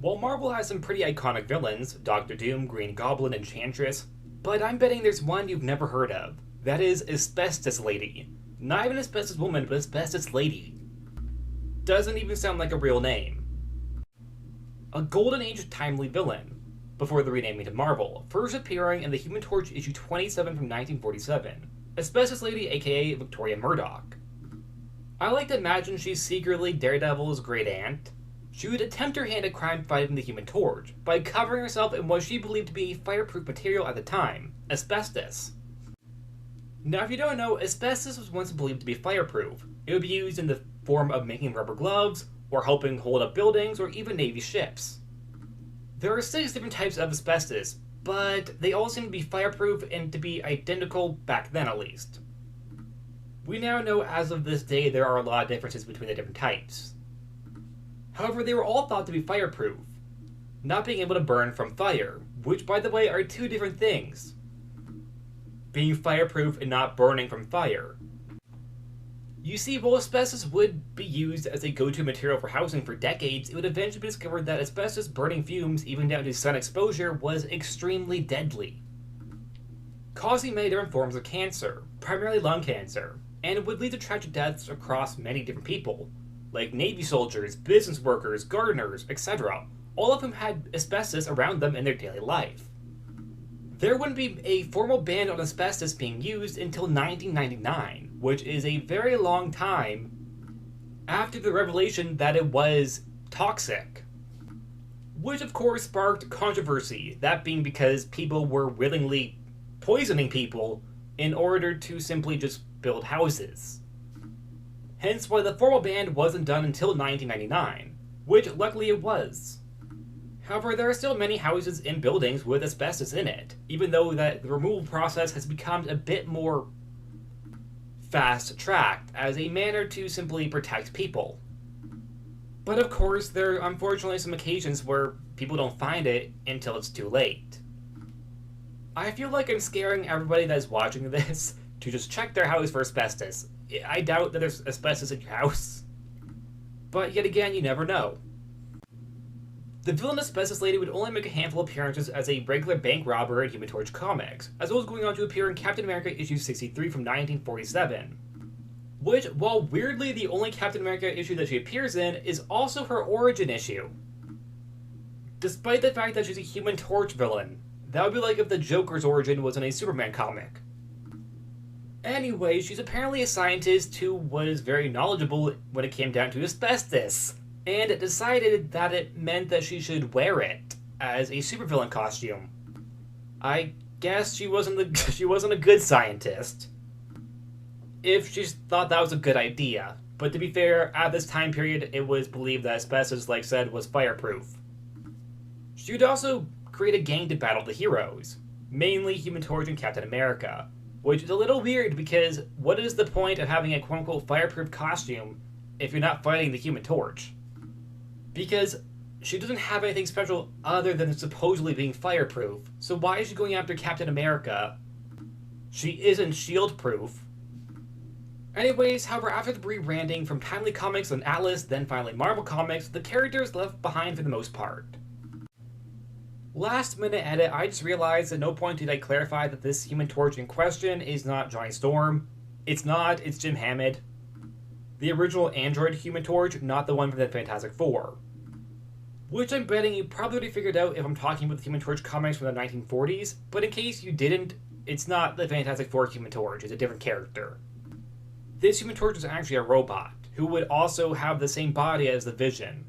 While Marvel has some pretty iconic villains, Doctor Doom, Green Goblin, Enchantress, but I'm betting there's one you've never heard of. That is Asbestos Lady. Not even Asbestos Woman, but Asbestos Lady. Doesn't even sound like a real name. A Golden Age timely villain, before the renaming to Marvel, first appearing in the Human Torch issue 27 from 1947. Asbestos Lady, aka Victoria Murdock. I like to imagine she's secretly Daredevil's great aunt. She would attempt her hand at crime fighting the Human Torch by covering herself in what she believed to be fireproof material at the time, asbestos. Now, if you don't know, asbestos was once believed to be fireproof. It would be used in the form of making rubber gloves, or helping hold up buildings, or even Navy ships. There are 6 different types of asbestos, but they all seem to be fireproof and to be identical back then at least. We now know as of this day there are a lot of differences between the different types. However, they were all thought to be fireproof, not being able to burn from fire, which by the way are 2 different things. Being fireproof and not burning from fire. You see, while asbestos would be used as a go-to material for housing for decades, it would eventually be discovered that asbestos burning fumes, even down to sun exposure, was extremely deadly, causing many different forms of cancer, primarily lung cancer, and it would lead to tragic deaths across many different people, like Navy soldiers, business workers, gardeners, etc., all of whom had asbestos around them in their daily life. There wouldn't be a formal ban on asbestos being used until 1999, which is a very long time after the revelation that it was toxic. Which of course sparked controversy, that being because people were willingly poisoning people in order to simply just build houses. Hence why the formal ban wasn't done until 1999, which luckily it was. However, there are still many houses and buildings with asbestos in it, even though that the removal process has become a bit more fast-tracked as a manner to simply protect people. But of course, there are unfortunately some occasions where people don't find it until it's too late. I feel like I'm scaring everybody that is watching this to just check their house for asbestos. I doubt that there's asbestos in your house. But yet again, you never know. The villain Asbestos Lady would only make a handful of appearances as a regular bank robber in Human Torch comics, as well as going on to appear in Captain America issue 63 from 1947. Which, while weirdly the only Captain America issue that she appears in, is also her origin issue. Despite the fact that she's a Human Torch villain, that would be like if the Joker's origin was in a Superman comic. Anyway, she's apparently a scientist who was very knowledgeable when it came down to asbestos, and decided that it meant that she should wear it as a supervillain costume. I guess she wasn't a good scientist, if she thought that was a good idea. But to be fair, at this time period, it was believed that asbestos, like I said, was fireproof. She would also create a gang to battle the heroes, mainly Human Torch and Captain America, which is a little weird because what is the point of having a quote-unquote fireproof costume if you're not fighting the Human Torch? Because she doesn't have anything special other than supposedly being fireproof, so why is she going after Captain America? She isn't shield-proof. Anyways, however, after the rebranding from Timely Comics and Atlas, then finally Marvel Comics, the character is left behind for the most part. Last minute edit, I just realized at no point did I clarify that this Human Torch in question is not Johnny Storm. It's not, it's Jim Hammond. The original android Human Torch, not the one from the Fantastic Four. Which I'm betting you probably already figured out if I'm talking about the Human Torch comics from the 1940s, but in case you didn't, it's not the Fantastic Four Human Torch, it's a different character. This Human Torch is actually a robot, who would also have the same body as the Vision.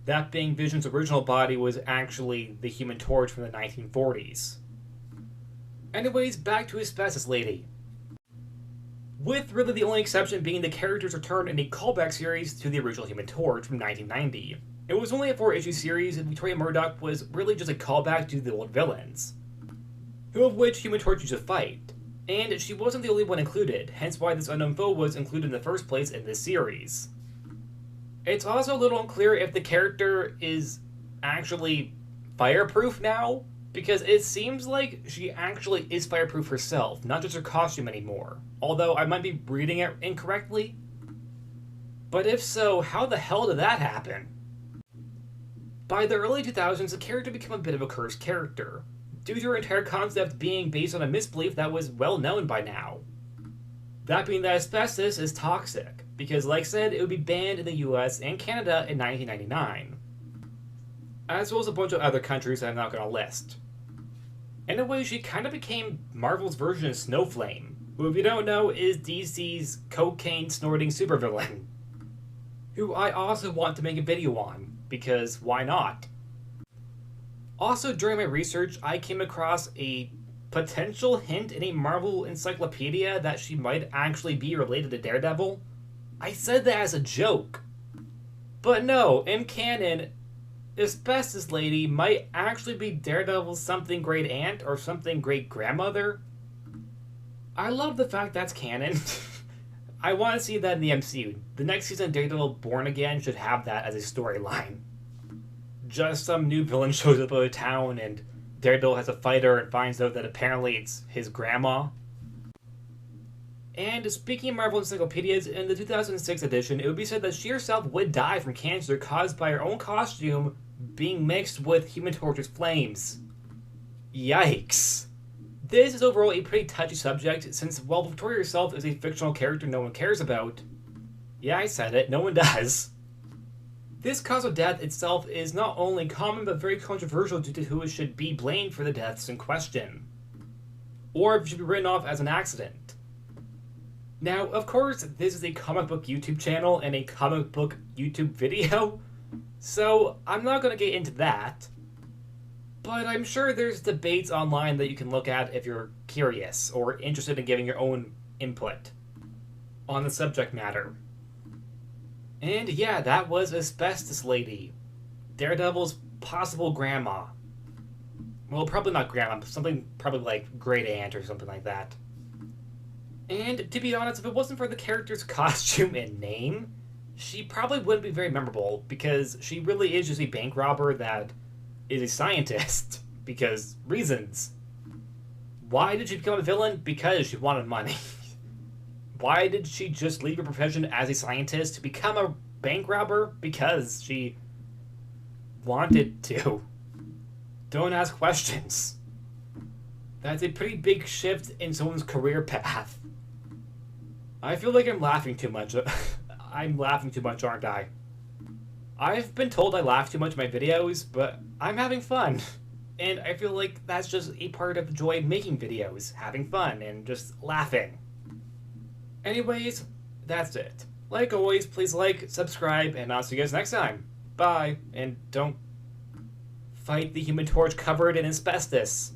That being Vision's original body was actually the Human Torch from the 1940s. Anyways, back to Asbestos Lady. With really the only exception being the character's return in a callback series to the original Human Torch from 1990. It was only a 4-issue series, and Victoria Murdock was really just a callback to the old villains, who of which Human Torch used to fight. And she wasn't the only one included, hence why this unknown foe was included in the first place in this series. It's also a little unclear if the character is actually fireproof now, because it seems like she actually is fireproof herself, not just her costume anymore. Although I might be reading it incorrectly. But if so, how the hell did that happen? By the early 2000s, the character became a bit of a cursed character, due to her entire concept being based on a misbelief that was well known by now. That being that asbestos is toxic, because like I said, it would be banned in the US and Canada in 1999. As well as a bunch of other countries that I'm not going to list. In a way, she kind of became Marvel's version of Snowflame, who if you don't know is DC's cocaine-snorting supervillain. Who I also want to make a video on, because why not? Also, during my research, I came across a potential hint in a Marvel encyclopedia that she might actually be related to Daredevil. I said that as a joke. But no, in canon, Asbestos Lady might actually be Daredevil's something great aunt or something great grandmother. I love the fact that's canon. I want to see that in the MCU. The next season of Daredevil Born Again should have that as a storyline. Just some new villain shows up at a town and Daredevil has a fighter and finds out that apparently it's his grandma. And speaking of Marvel encyclopedias, in the 2006 edition, it would be said that she herself would die from cancer caused by her own costume being mixed with Human Torch's flames. Yikes. This is overall a pretty touchy subject, since while Victoria herself is a fictional character no one cares about, yeah, I said it, no one does. This cause of death itself is not only common but very controversial due to who should be blamed for the deaths in question, or if it should be written off as an accident. Now, of course, this is a comic book YouTube channel and a comic book YouTube video, so I'm not going to get into that. But I'm sure there's debates online that you can look at if you're curious or interested in giving your own input on the subject matter. And yeah, that was Asbestos Lady, Daredevil's possible grandma. Well, probably not grandma, but something probably like great aunt or something like that. And to be honest, if it wasn't for the character's costume and name, she probably wouldn't be very memorable, because she really is just a bank robber that is a scientist, because reasons. Why did she become a villain? Because she wanted money. Why did she just leave her profession as a scientist to become a bank robber? Because she wanted to. Don't ask questions. That's a pretty big shift in someone's career path. I feel like I'm laughing too much. I'm laughing too much, aren't I? I've been told I laugh too much in my videos, but I'm having fun. And I feel like that's just a part of the joy of making videos, having fun and just laughing. Anyways, that's it. Like always, please like, subscribe, and I'll see you guys next time. Bye, and don't fight the Human Torch covered in asbestos.